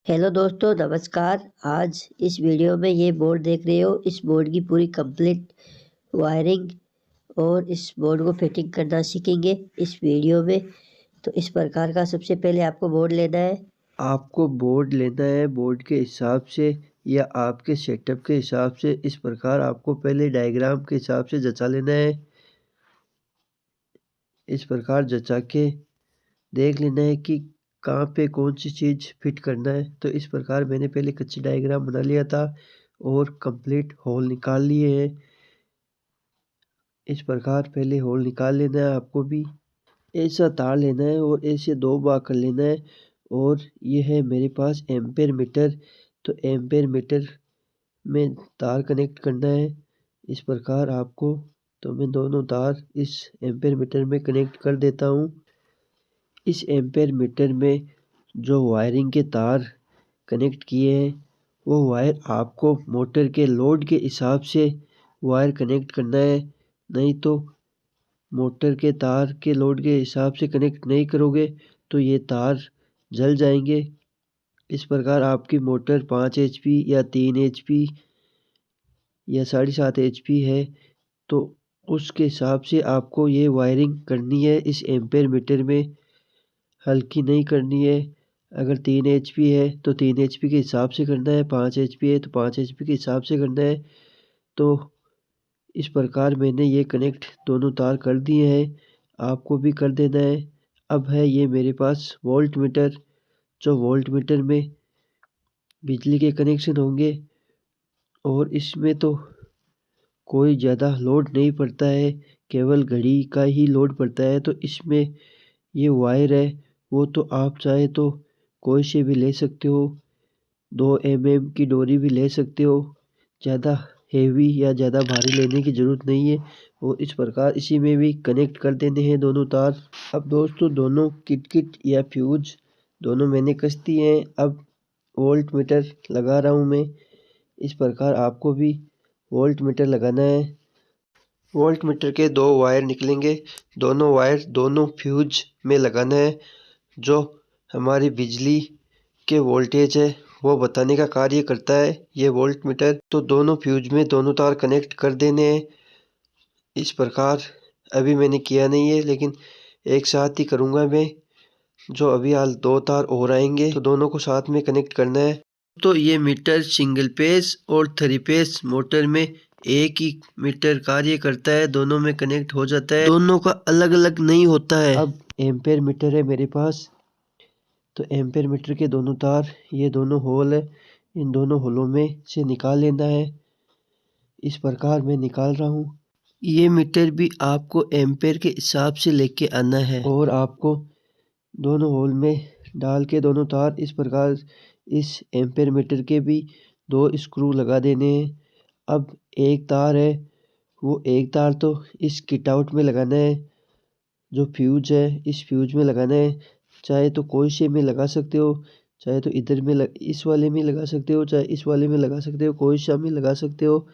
Hello दोस्तों, नमस्कार। आज इस वीडियो में ये बोर्ड देख रहे हो। इस बोर्ड की पूरी कंप्लीट वायरिंग और इस बोर्ड को फिटिंग करना सीखेंगे इस वीडियो में। तो इस प्रकार का सबसे पहले आपको बोर्ड लेना है। आपको बोर्ड लेना है बोर्ड के हिसाब से या आपके सेटअप के हिसाब से। इस प्रकार आपको पहले डायग्राम के हिसाब से जचा लेना है। इस प्रकार जचा के देख लेना है कि कहाँ पे कौन सी चीज़ फिट करना है। तो इस प्रकार मैंने पहले कच्ची डायग्राम बना लिया था और कंप्लीट होल निकाल लिए हैं। इस प्रकार पहले होल निकाल लेना है। आपको भी ऐसा तार लेना है और ऐसे दो भाग कर लेना है। और ये है मेरे पास एम्पेयर मीटर। तो एम्पेयर मीटर में तार कनेक्ट करना है इस प्रकार आपको। तो मैं दोनों तार इस एम्पेयर मीटर में कनेक्ट कर देता हूँ। इस एम्पेयर मीटर में जो वायरिंग के तार कनेक्ट किए हैं वो वायर आपको मोटर के लोड के हिसाब से वायर कनेक्ट करना है। नहीं तो मोटर के तार के लोड के हिसाब से कनेक्ट नहीं करोगे तो ये तार जल जाएंगे। इस प्रकार आपकी मोटर 5 HP या 3 HP या 7.5 HP है तो उसके हिसाब से आपको ये वायरिंग करनी है। इस एम्पेयर मीटर में हल्की नहीं करनी है। अगर 3 HP है तो 3 HP के हिसाब से करना है, 5 HP है तो 5 HP के हिसाब से करना है। तो इस प्रकार मैंने ये कनेक्ट दोनों तार कर दिए हैं, आपको भी कर देना है। अब है ये मेरे पास वोल्ट मीटर। जो वोल्ट मीटर में बिजली के कनेक्शन होंगे और इसमें तो कोई ज़्यादा लोड नहीं पड़ता है, केवल घड़ी का ही लोड पड़ता है। तो इसमें ये वायर है वो तो आप चाहे तो कोई से भी ले सकते हो, 2 mm की डोरी भी ले सकते हो। ज़्यादा हेवी या ज़्यादा भारी लेने की ज़रूरत नहीं है। और इस प्रकार इसी में भी कनेक्ट कर देने हैं दोनों तार। अब दोस्तों दोनों किट या फ्यूज दोनों मैंने कस दिए हैं। अब वोल्ट मीटर लगा रहा हूँ मैं। इस प्रकार आपको भी वोल्ट मीटर लगाना है। वोल्ट मीटर के 2 वायर निकलेंगे, दोनों वायर दोनों फ्यूज में लगाना है। जो हमारी बिजली के वोल्टेज है वो बताने का कार्य करता है ये वोल्ट मीटर। तो दोनों फ्यूज में दोनों तार कनेक्ट कर देने हैं इस प्रकार। अभी मैंने किया नहीं है लेकिन एक साथ ही करूँगा मैं। जो अभी हाल 2 तार और आएंगे तो दोनों को साथ में कनेक्ट करना है। तो ये मीटर सिंगल पेज और 3 पेज मोटर में एक ही मीटर कार्य करता है, दोनों में कनेक्ट हो जाता है, दोनों का अलग अलग नहीं होता है। अब एम्पेयर मीटर है मेरे पास। तो एम्पेयर मीटर के दोनों तार, ये दोनों होल है, इन दोनों होलों में से निकाल लेना है। इस प्रकार मैं निकाल रहा हूँ। ये मीटर भी आपको एम्पेयर के हिसाब से लेके आना है और आपको दोनों होल में डाल के दोनों तार इस प्रकार इस एम्पेयर मीटर के भी 2 स्क्रू लगा देने हैं। अब एक तार है वो एक तार तो इस किट आउट में लगाना है। जो फ्यूज है इस फ्यूज में लगाना है। चाहे तो कोई से में लगा सकते हो, चाहे तो इधर में इस वाले में लगा सकते हो, चाहे इस वाले में लगा सकते हो, कोई सा में लगा सकते हो।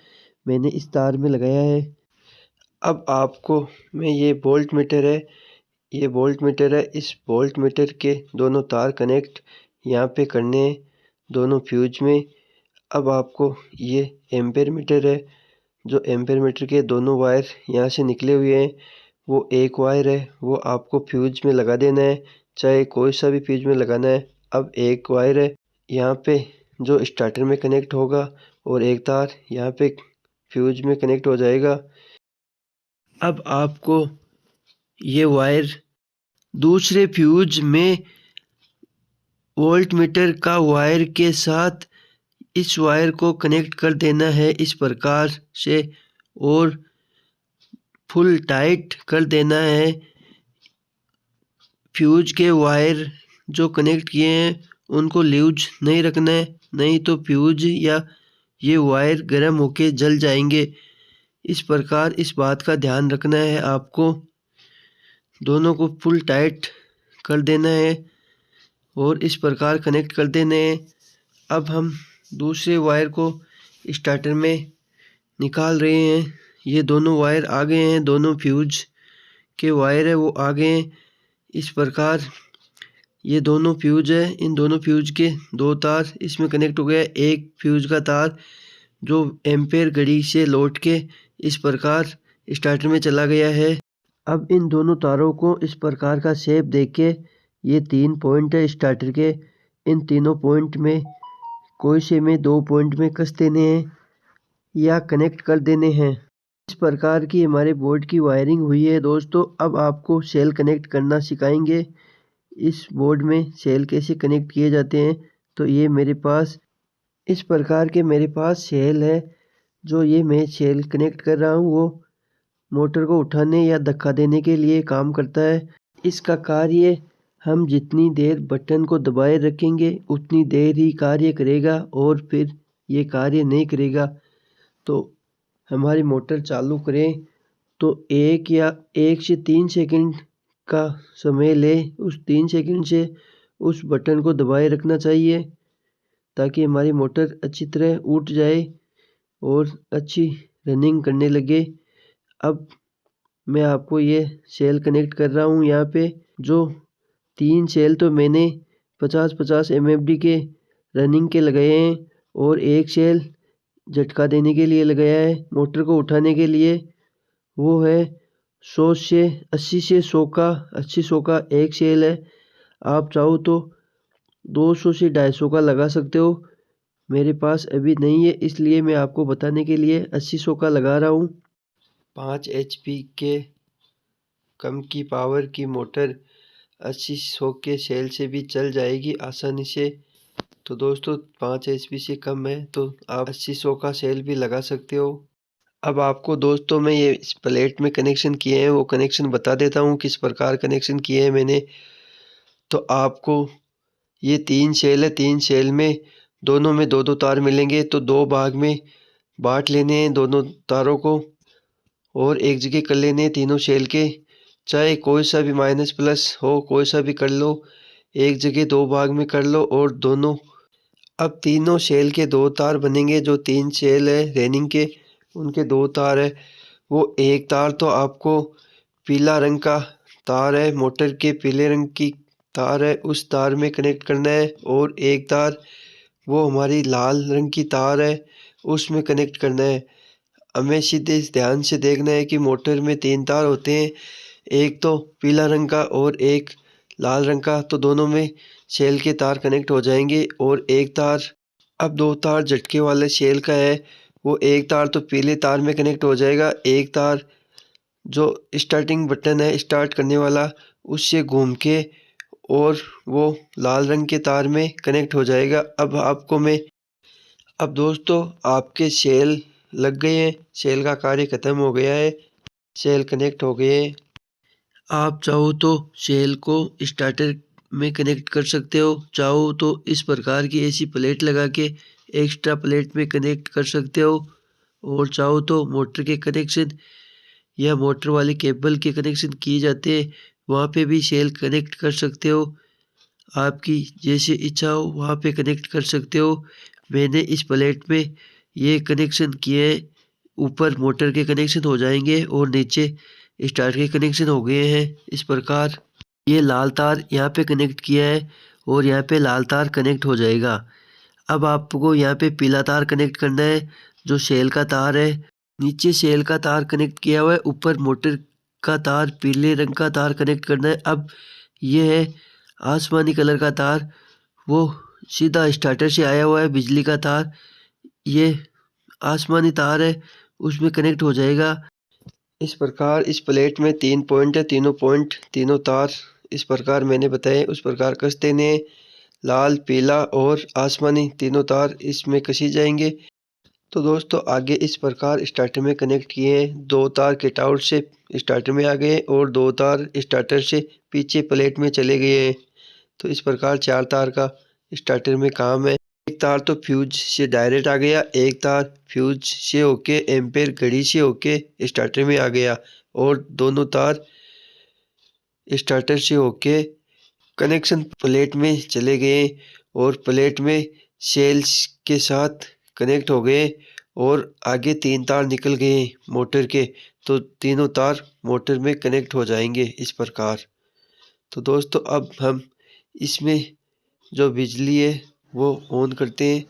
मैंने इस तार में लगाया है। अब आपको मैं ये वोल्ट मीटर है, ये वोल्ट मीटर है, इस वोल्ट मीटर के दोनों तार कनेक्ट यहाँ पे करने हैं दोनों फ्यूज में। अब आपको ये एम्पेयर मीटर है, जो एम्पेयर मीटर के दोनों वायर यहाँ से निकले हुए हैं वो एक वायर है वो आपको फ्यूज में लगा देना है, चाहे कोई सा भी फ्यूज में लगाना है। अब एक वायर है यहाँ पे जो स्टार्टर में कनेक्ट होगा और एक तार यहाँ पे फ्यूज में कनेक्ट हो जाएगा। अब आपको ये वायर दूसरे फ्यूज में वोल्ट मीटर का वायर के साथ इस वायर को कनेक्ट कर देना है इस प्रकार से और फुल टाइट कर देना है। फ्यूज के वायर जो कनेक्ट किए हैं उनको लूज नहीं रखना है, नहीं तो फ्यूज या ये वायर गर्म होके जल जाएंगे। इस प्रकार इस बात का ध्यान रखना है आपको। दोनों को फुल टाइट कर देना है और इस प्रकार कनेक्ट कर देने हैं। अब हम दूसरे वायर को स्टार्टर में निकाल रहे हैं। ये दोनों वायर आ गए हैं, दोनों फ्यूज के वायर है वो आ गए हैं। इस प्रकार ये दोनों फ्यूज है, इन दोनों फ्यूज के दो तार इसमें कनेक्ट हो गया। एक फ्यूज का तार जो एम्पेयर घड़ी से लौट के इस प्रकार स्टार्टर में चला गया है। अब इन दोनों तारों को इस प्रकार का शेप देके, ये 3 पॉइंट है स्टार्टर के, इन तीनों पॉइंट में कोई से में 2 पॉइंट में कस देने हैं या कनेक्ट कर देने हैं। इस प्रकार की हमारे बोर्ड की वायरिंग हुई है दोस्तों। अब आपको सेल कनेक्ट करना सिखाएंगे। इस बोर्ड में सेल कैसे कनेक्ट किए जाते हैं। तो ये मेरे पास इस प्रकार के मेरे पास सेल है। जो ये मैं सेल कनेक्ट कर रहा हूँ वो मोटर को उठाने या धक्का देने के लिए काम करता है। इसका कार्य हम जितनी देर बटन को दबाए रखेंगे उतनी देर ही कार्य करेगा, और फिर ये कार्य नहीं करेगा तो हमारी मोटर चालू करें तो 1 से 3 सेकंड का समय ले। उस 3 सेकंड से उस बटन को दबाए रखना चाहिए ताकि हमारी मोटर अच्छी तरह उठ जाए और अच्छी रनिंग करने लगे। अब मैं आपको ये सेल कनेक्ट कर रहा हूँ। यहाँ पे जो 3 सेल तो मैंने 50-50 MFD के रनिंग के लगाए हैं, और एक सेल झटका देने के लिए लगाया है मोटर को उठाने के लिए। वो है 80 से 100 का एक सेल है। आप चाहो तो 200 से 250 का लगा सकते हो। मेरे पास अभी नहीं है इसलिए मैं आपको बताने के लिए 80-100 का लगा रहा हूँ। 5 HP के कम की पावर की मोटर 80-100 के सेल से भी चल जाएगी आसानी से। तो दोस्तों 5 HP से कम है तो आप 80-100 का सेल भी लगा सकते हो। अब आपको दोस्तों मैं ये इस प्लेट में कनेक्शन किए हैं वो कनेक्शन बता देता हूँ किस प्रकार कनेक्शन किए हैं मैंने। तो आपको ये 3 सेल है, 3 सेल में दोनों में 2-2 तार मिलेंगे। तो 2 भाग में बांट लेने हैं दोनों तारों को और एक जगह कर लेने हैं तीनों सेल के। चाहे कोई सा भी माइनस प्लस हो, कोई सा भी कर लो, एक जगह 2 भाग में कर लो और दोनों। अब तीनों सेल के 2 तार बनेंगे। जो 3 सेल है रेनिंग के उनके 2 तार है। वो एक तार तो आपको पीला रंग का तार है, मोटर के पीले रंग की तार है, उस तार में कनेक्ट करना है। और एक तार वो हमारी लाल रंग की तार है उसमें कनेक्ट करना है। हमें सीधे ध्यान से देखना है कि मोटर में 3 तार होते हैं, एक तो पीला रंग का और एक लाल रंग का। तो दोनों में सेल के तार कनेक्ट हो जाएंगे। और एक तार, अब 2 तार झटके वाले सेल का है, वो एक तार तो पीले तार में कनेक्ट हो जाएगा, एक तार जो स्टार्टिंग बटन है स्टार्ट करने वाला उससे घूम के और वो लाल रंग के तार में कनेक्ट हो जाएगा। अब दोस्तों आपके सेल लग गए हैं, सेल का कार्य खत्म हो गया है, सेल कनेक्ट हो गए हैं। आप चाहो तो सेल को स्टार्टर में कनेक्ट कर सकते हो, चाहो तो इस प्रकार की ऐसी प्लेट लगा के एक्स्ट्रा प्लेट में कनेक्ट कर सकते हो, और चाहो तो मोटर के कनेक्शन या मोटर वाले केबल के कनेक्शन किए जाते हैं वहाँ पे भी सेल कनेक्ट कर सकते हो। आपकी जैसे इच्छा हो वहाँ पे कनेक्ट कर सकते हो। मैंने इस प्लेट में ये कनेक्शन किए हैं, ऊपर मोटर के कनेक्शन हो जाएंगे और नीचे स्टार्ट के कनेक्शन हो गए हैं। इस प्रकार ये लाल तार यहाँ पे कनेक्ट किया है और यहाँ पे लाल तार कनेक्ट हो जाएगा। अब आपको यहाँ पे पीला तार कनेक्ट करना है जो सेल का तार है। नीचे सेल का तार कनेक्ट किया हुआ है, ऊपर मोटर का तार पीले रंग का तार कनेक्ट करना है। अब ये है आसमानी कलर का तार, वो सीधा स्टार्टर से आया हुआ है बिजली का तार, ये आसमानी तार है उसमें कनेक्ट हो जाएगा। इस प्रकार इस प्लेट में 3 पॉइंट है, तीनों पॉइंट तीनों तार इस प्रकार मैंने बताए उस प्रकार कस देने। लाल पीला और आसमानी तीनों तार इसमें कसी जाएंगे। तो दोस्तों आगे इस प्रकार स्टार्टर में कनेक्ट किए हैं। 2 तार किट आउट से स्टार्टर में आ गए और 2 तार स्टार्टर से पीछे प्लेट में चले गए हैं। तो इस प्रकार 4 तार का स्टार्टर में काम है। एक तार तो फ्यूज से डायरेक्ट आ गया, एक तार फ्यूज से होके एम्पेयर घड़ी से होके स्टार्टर में आ गया, और दोनों तार स्टार्टर से होके कनेक्शन प्लेट में चले गए और प्लेट में सेल्स के साथ कनेक्ट हो गए। और आगे 3 तार निकल गए मोटर के, तो तीनों तार मोटर में कनेक्ट हो जाएंगे इस प्रकार। तो दोस्तों अब हम इसमें जो बिजली है वो ऑन करते हैं।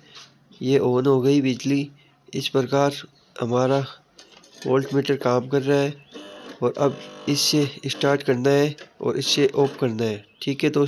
ये ऑन हो गई बिजली। इस प्रकार हमारा वोल्ट मीटर काम कर रहा है और अब इससे स्टार्ट करना है और इससे ऑफ करना है। ठीक है दोस्तों।